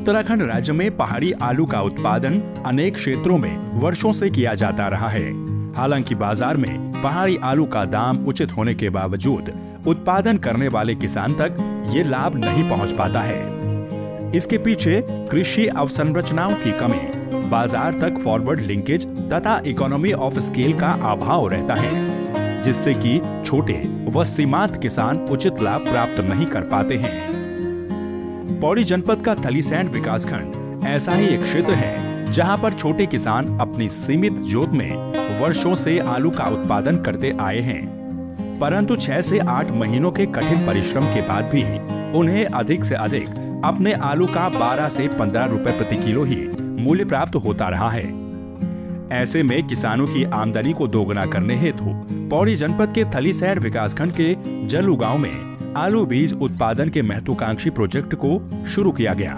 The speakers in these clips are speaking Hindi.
उत्तराखंड राज्य में पहाड़ी आलू का उत्पादन अनेक क्षेत्रों में वर्षों से किया जाता रहा है। हालांकि बाजार में पहाड़ी आलू का दाम उचित होने के बावजूद उत्पादन करने वाले किसान तक ये लाभ नहीं पहुंच पाता है। इसके पीछे कृषि अवसंरचनाओं की कमी, बाजार तक फॉरवर्ड लिंकेज तथा इकोनॉमी ऑफ स्केल का अभाव रहता है, जिससे कि छोटे व सीमांत किसान उचित लाभ प्राप्त नहीं कर पाते हैं। पौड़ी जनपद का थलीसैंण विकासखंड ऐसा ही एक क्षेत्र है जहां पर छोटे किसान अपनी सीमित जोत में वर्षों से आलू का उत्पादन करते आए हैं, परंतु 6 से 8 महीनों के कठिन परिश्रम के बाद भी उन्हें अधिक से अधिक अपने आलू का 12 से 15 रुपए प्रति किलो ही मूल्य प्राप्त होता रहा है। ऐसे में किसानों की आमदनी को दोगुना करने हेतु पौड़ी जनपद के थलीसैंण विकासखंड के जल्लू गांव में आलू बीज उत्पादन के महत्वाकांक्षी प्रोजेक्ट को शुरू किया गया।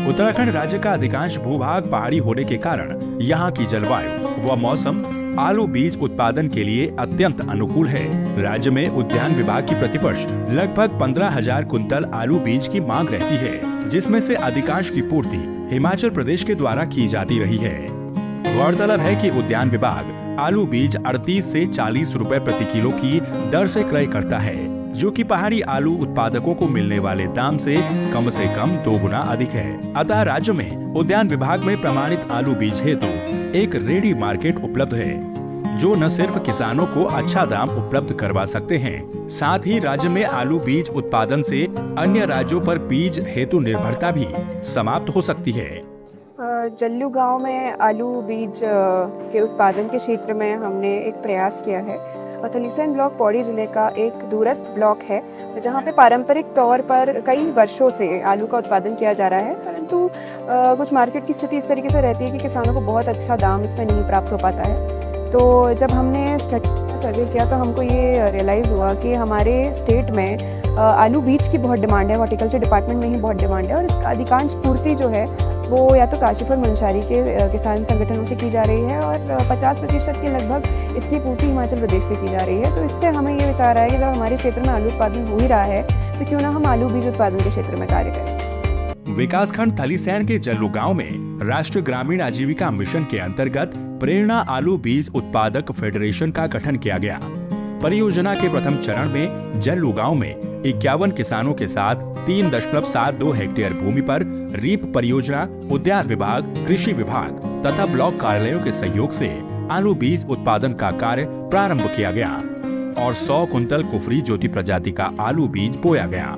उत्तराखंड राज्य का अधिकांश भूभाग पहाड़ी होने के कारण यहाँ की जलवायु व मौसम आलू बीज उत्पादन के लिए अत्यंत अनुकूल है। राज्य में उद्यान विभाग की प्रतिवर्ष लगभग 15,000 कुंतल आलू बीज की मांग रहती है, जिसमें से अधिकांश की पूर्ति हिमाचल प्रदेश के द्वारा की जाती रही है। गौरतलब है कि उद्यान विभाग आलू बीज 38 से 40 रुपए प्रति किलो की दर से क्रय करता है, जो कि पहाड़ी आलू उत्पादकों को मिलने वाले दाम से कम 2 गुना अधिक है। अतः राज्य में उद्यान विभाग में प्रमाणित आलू बीज हेतु एक रेडी मार्केट उपलब्ध है, जो न सिर्फ किसानों को अच्छा दाम उपलब्ध करवा सकते हैं, साथ ही राज्य में आलू बीज उत्पादन से अन्य राज्यों पर बीज हेतु निर्भरता भी समाप्त हो सकती है। जल्लू गांव में आलू बीज के उत्पादन के क्षेत्र में हमने एक प्रयास किया है। थलीसैंण ब्लॉक पौड़ी जिले का एक दूरस्थ ब्लॉक है, जहां पे पारंपरिक तौर पर कई वर्षों से आलू का उत्पादन किया जा रहा है, परंतु कुछ मार्केट की स्थिति इस तरीके से रहती है कि किसानों को बहुत अच्छा दाम इसमें नहीं प्राप्त हो पाता है। तो जब हमने सर्वे किया तो हमको ये रियलाइज़ हुआ कि हमारे स्टेट में आलू बीज की बहुत डिमांड है, हॉर्टिकल्चर डिपार्टमेंट में ही बहुत डिमांड है, और इसका अधिकांश पूर्ति जो है वो या तो काशीफल मुंशारी के किसान संगठनों से की जा रही है और 50% के लगभग इसकी पूर्ति हिमाचल प्रदेश से की जा रही है। तो इससे हमें ये विचार आया कि जब हमारे क्षेत्र में आलू उत्पादन हो ही रहा है तो क्यों ना हम आलू बीज उत्पादन के क्षेत्र में कार्य करें। विकासखंड थलीसैंण के जल्लू गांव में राष्ट्रीय ग्रामीण आजीविका मिशन के अंतर्गत प्रेरणा आलू बीज उत्पादक फेडरेशन का गठन किया गया। परियोजना के प्रथम चरण में जल्लू गांव में 51 किसानों के साथ 3.72 हेक्टेयर भूमि पर रीप परियोजना, उद्यान विभाग, कृषि विभाग तथा ब्लॉक कार्यालयों के सहयोग से आलू बीज उत्पादन का कार्य प्रारंभ किया गया और 100 कुंतल कुफरी ज्योति प्रजाति का आलू बीज बोया गया।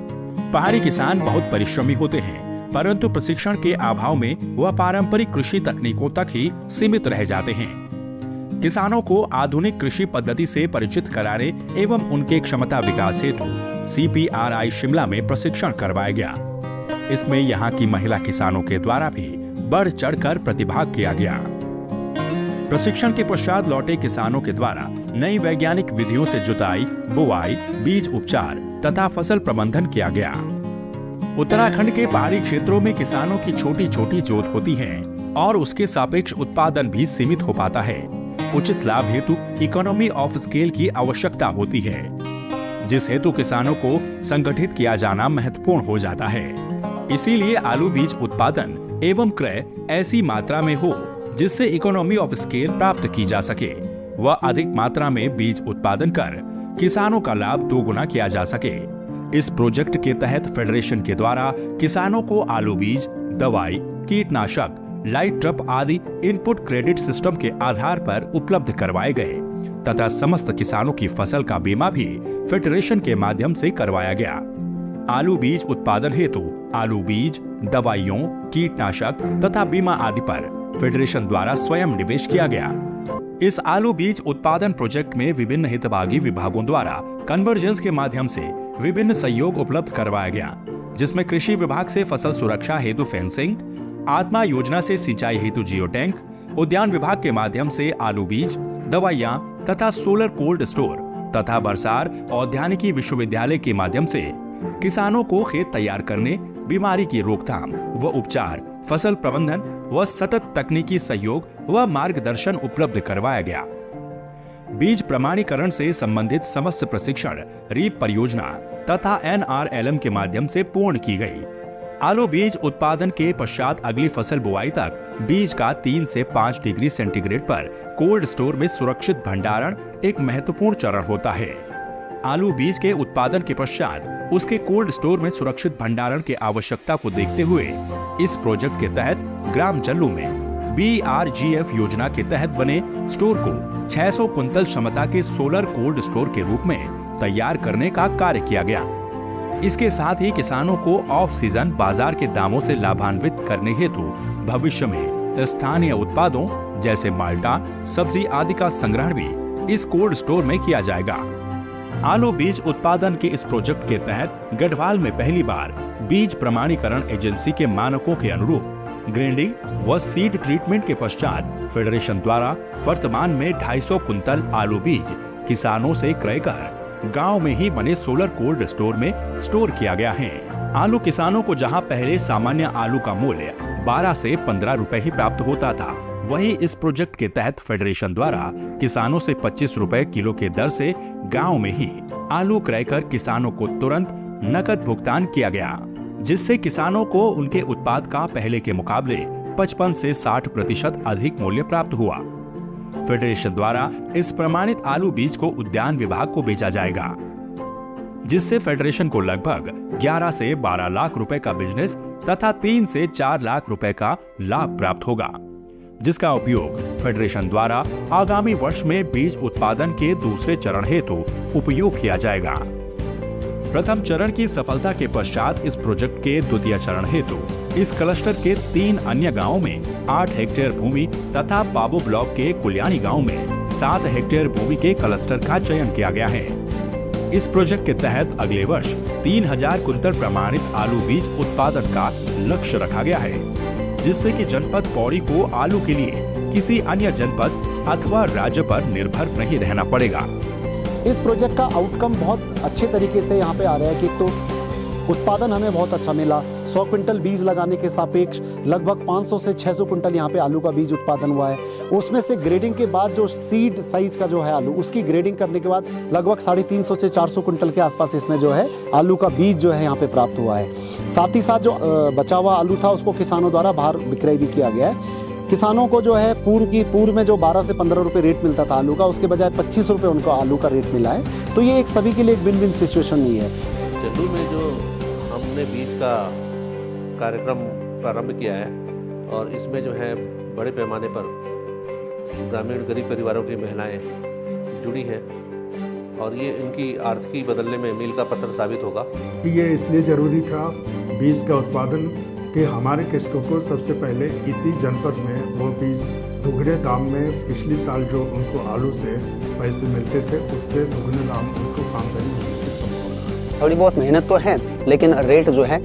पहाड़ी किसान बहुत परिश्रमी होते हैं, परंतु प्रशिक्षण के अभाव में वह पारंपरिक कृषि तकनीकों तक ही सीमित रह जाते हैं। किसानों को आधुनिक कृषि पद्धति से परिचित कराने एवं उनके क्षमता विकास हेतु CPRI शिमला में प्रशिक्षण करवाया गया। इसमें यहाँ की महिला किसानों के द्वारा भी बढ़ चढ़कर प्रतिभाग किया गया। प्रशिक्षण के पश्चात लौटे किसानों के द्वारा नई वैज्ञानिक विधियों से जुताई, बुआई, बीज उपचार तथा फसल प्रबंधन किया गया। उत्तराखंड के पहाड़ी क्षेत्रों में किसानों की छोटी छोटी जोत होती है और उसके सापेक्ष उत्पादन भी सीमित हो पाता है। उचित लाभ हेतु इकोनॉमी ऑफ स्केल की आवश्यकता होती है, जिस हेतु किसानों को संगठित किया जाना महत्वपूर्ण हो जाता है। इसीलिए आलू बीज उत्पादन एवं क्रय ऐसी मात्रा में हो जिससे इकोनॉमी ऑफ स्केल प्राप्त की जा सके व अधिक मात्रा में बीज उत्पादन कर किसानों का लाभ 2 गुना किया जा सके। इस प्रोजेक्ट के तहत फेडरेशन के द्वारा किसानों को आलू बीज, दवाई, कीटनाशक, लाइट ट्रप आदि इनपुट क्रेडिट सिस्टम के आधार पर उपलब्ध करवाए गए तथा समस्त किसानों की फसल का बीमा भी फेडरेशन के माध्यम से करवाया गया। आलू बीज उत्पादन हेतु आलू बीज, दवाइयों, कीटनाशक तथा बीमा आदि पर फेडरेशन द्वारा स्वयं निवेश किया गया। इस आलू बीज उत्पादन प्रोजेक्ट में विभिन्न हितभागी विभागों द्वारा कन्वर्जेंस के माध्यम से विभिन्न सहयोग उपलब्ध करवाया गया, जिसमें कृषि विभाग से फसल सुरक्षा हेतु फेंसिंग, आत्मा योजना से सिंचाई हेतु जियो टैंक, उद्यान विभाग के माध्यम से आलू बीज, दवाइयां तथा सोलर कोल्ड स्टोर तथा बरसार औद्यानिकी विश्वविद्यालय के माध्यम से किसानों को खेत तैयार करने, बीमारी की रोकथाम व उपचार, फसल प्रबंधन व सतत तकनीकी सहयोग व मार्गदर्शन उपलब्ध करवाया गया। बीज प्रमाणीकरण से संबंधित समस्त प्रशिक्षण रीप परियोजना तथा NRLM के माध्यम से पूर्ण की गई। आलू बीज उत्पादन के पश्चात अगली फसल बुआई तक बीज का 3 से 5 डिग्री सेंटीग्रेड पर कोल्ड स्टोर में सुरक्षित भंडारण एक महत्वपूर्ण चरण होता है। आलू बीज के उत्पादन के पश्चात उसके कोल्ड स्टोर में सुरक्षित भंडारण की आवश्यकता को देखते हुए इस प्रोजेक्ट के तहत ग्राम जल्लू में BRGF योजना के तहत बने स्टोर को 600 कुंतल क्षमता के सोलर कोल्ड स्टोर के रूप में तैयार करने का कार्य किया गया। इसके साथ ही किसानों को ऑफ सीजन बाजार के दामों से लाभान्वित करने हेतु भविष्य में स्थानीय उत्पादों जैसे माल्टा, सब्जी आदि का संग्रहण भी इस कोल्ड स्टोर में किया जाएगा। आलू बीज उत्पादन के इस प्रोजेक्ट के तहत गढ़वाल में पहली बार बीज प्रमाणीकरण एजेंसी के मानकों के अनुरूप ग्रेडिंग व सीड ट्रीटमेंट के पश्चात फेडरेशन द्वारा वर्तमान में 250 कुंतल आलू बीज किसानों से क्रय कर गांव में ही बने सोलर कोल्ड स्टोर में स्टोर किया गया है। आलू किसानों को जहां पहले सामान्य आलू का मूल्य 12 से 15 रुपए ही प्राप्त होता था, वहीं इस प्रोजेक्ट के तहत फेडरेशन द्वारा किसानों से 25 रुपए किलो के दर से गांव में ही आलू क्रय कर किसानों को तुरंत नकद भुगतान किया गया, जिससे किसानों को उनके उत्पाद का पहले के मुकाबले 55 से 60% अधिक मूल्य प्राप्त हुआ। फेडरेशन द्वारा इस प्रमाणित आलू बीज को उद्यान विभाग को बेचा जाएगा, जिससे फेडरेशन को लगभग 11 से 12 लाख रुपए का बिजनेस तथा 3 से 4 लाख रुपए का लाभ प्राप्त होगा, जिसका उपयोग फेडरेशन द्वारा आगामी वर्ष में बीज उत्पादन के दूसरे चरण हेतु उपयोग किया जाएगा। प्रथम चरण की सफलता के पश्चात इस प्रोजेक्ट के द्वितीय चरण हेतु इस क्लस्टर के 3 अन्य गांवों में 8 हेक्टेयर भूमि तथा बाबू ब्लॉक के कुलियानी गांव में 7 हेक्टेयर भूमि के क्लस्टर का चयन किया गया है। इस प्रोजेक्ट के तहत अगले वर्ष 3000 कुंतल प्रमाणित आलू बीज उत्पादन का लक्ष्य रखा गया है, जिससे कि जनपद पौड़ी को आलू के लिए किसी अन्य जनपद अथवा राज्य पर निर्भर नहीं रहना पड़ेगा। इस प्रोजेक्ट का आउटकम बहुत अच्छे तरीके से यहाँ पे आ रहा है कि तो उत्पादन हमें बहुत अच्छा मिला। 100 क्विंटल बीज लगाने के सापेक्ष लगभग 500 से 600 क्विंटल यहाँ पे आलू का बीज उत्पादन हुआ है। उसमें से ग्रेडिंग के बाद जो सीड साइज का जो है आलू, उसकी ग्रेडिंग करने के बाद लगभग 350 से 400 क्विंटल के आसपास इसमें जो है आलू का बीज जो है यहाँ पे प्राप्त हुआ है। साथ ही साथ जो बचा हुआ आलू था उसको किसानों द्वारा बाहर विक्रय भी किया गया है। किसानों को जो है पूर्व में जो 12 से 15 रुपए रेट मिलता था आलू का, उसके बजाय 25 रुपए उनको आलू का रेट मिला है। तो ये एक सभी के लिए एक विन विन सिचुएशन नहीं है। जल्लू में जो हमने बीज का कार्यक्रम प्रारंभ किया है और इसमें जो है बड़े पैमाने पर ग्रामीण गरीब परिवारों की महिलाएं जुड़ी हैं और ये इनकी आर्थिकी बदलने में मील का पत्थर साबित होगा। ये इसलिए ज़रूरी था बीज का उत्पादन कि हमारे कृषकों को सबसे पहले इसी जनपद में वो बीज दुगने दाम में पिछली साल जो उनको आलू से पैसे मिलते थे उससे दुगने दाम उनको आमदनी होने की संभावना है। थोड़ी बहुत मेहनत तो है, लेकिन रेट जो है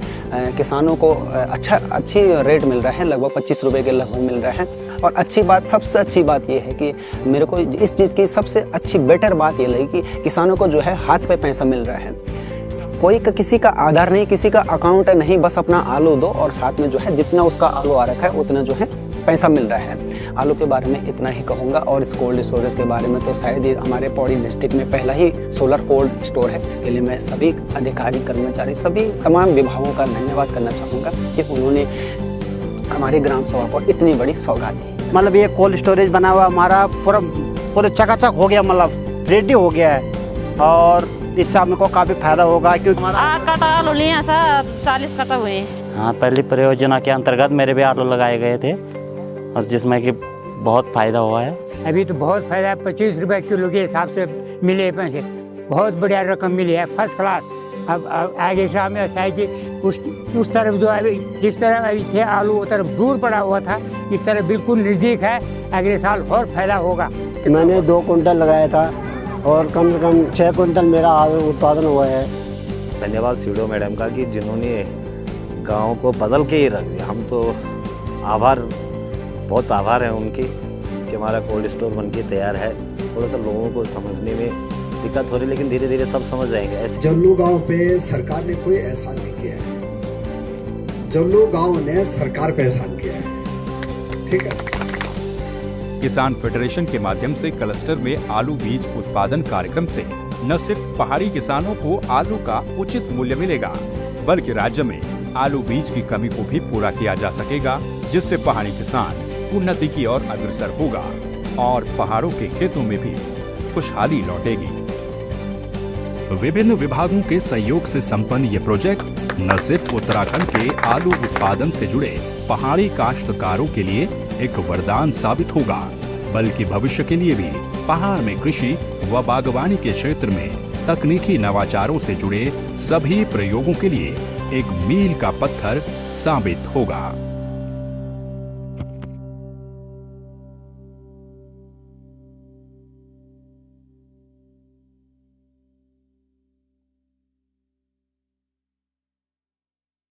किसानों को अच्छी रेट मिल रहा है, लगभग 25 रुपए के लगभग मिल रहा है। और सबसे अच्छी बात ये है कि मेरे को इस चीज़ की सबसे अच्छी बेटर बात ये लगी कि किसानों को जो है हाथ पे पैसा मिल रहा है। कोई किसी का आधार नहीं, किसी का अकाउंट नहीं, बस अपना आलू दो और साथ में जो है जितना उसका आलू आ रखा है उतना जो है पैसा मिल रहा है। आलू के बारे में इतना ही कहूँगा और इस कोल्ड स्टोरेज के बारे में तो शायद ही हमारे पौड़ी डिस्ट्रिक्ट में पहला ही सोलर कोल्ड स्टोर है। इसके लिए मैं सभी अधिकारी, कर्मचारी, सभी तमाम विभागों का धन्यवाद करना चाहूँगा कि उन्होंने हमारे ग्राम सभा को इतनी बड़ी सौगात दी। मतलब ये कोल्ड स्टोरेज बना हुआ हमारा पूरा चकाचक हो गया, मतलब रेडी हो गया है और इससे हमको काफ़ी फायदा होगा क्योंकि हमारा कटा आलू लिए 40 कटा हुए। हाँ, पहली परियोजना के अंतर्गत मेरे भी आलू लगाए गए थे और जिसमें कि बहुत फायदा हुआ है। अभी तो बहुत फायदा है, 25 रुपए किलो के हिसाब से मिले पैसे, बहुत बढ़िया रकम मिली है, फर्स्ट क्लास। अब आगे से हमें ऐसा है कि उस तरफ जो अभी जिस तरह अभी थे आलू वो तरफ दूर पड़ा हुआ था, इस तरह बिल्कुल नज़दीक है। अगले साल और फायदा होगा। मैंने 2 कुंटल लगाया था और कम से कम 6 कुंटल मेरा आलू उत्पादन हुआ है। धन्यवाद सीडो मैडम का कि जिन्होंने गांव को बदल के ही रख दिया। हम तो बहुत आभार हैं उनके कि हमारा कोल्ड स्टोर बनके तैयार है। थोड़ा सा लोगों को समझने में दिक्कत हो रही, लेकिन धीरे धीरे सब समझ जाएंगे। जल्लू गांव पे सरकार ने कोई एहसान नहीं किया है, जल्लू गांव ने सरकार पे एहसान किया है। ठीक है। किसान फेडरेशन के माध्यम से क्लस्टर में आलू बीज उत्पादन कार्यक्रम से न सिर्फ पहाड़ी किसानों को आलू का उचित मूल्य मिलेगा, बल्कि राज्य में आलू बीज की कमी को भी पूरा किया जा सकेगा, जिससे पहाड़ी किसान उन्नति की ओर अग्रसर होगा और पहाड़ों के खेतों में भी खुशहाली लौटेगी। विभिन्न विभागों के सहयोग से संपन्न ये प्रोजेक्ट न सिर्फ उत्तराखंड के आलू उत्पादन से जुड़े पहाड़ी काश्तकारों के लिए एक वरदान साबित होगा, बल्कि भविष्य के लिए भी पहाड़ में कृषि व बागवानी के क्षेत्र में तकनीकी नवाचारों से जुड़े सभी प्रयोगों के लिए एक मील का पत्थर साबित होगा।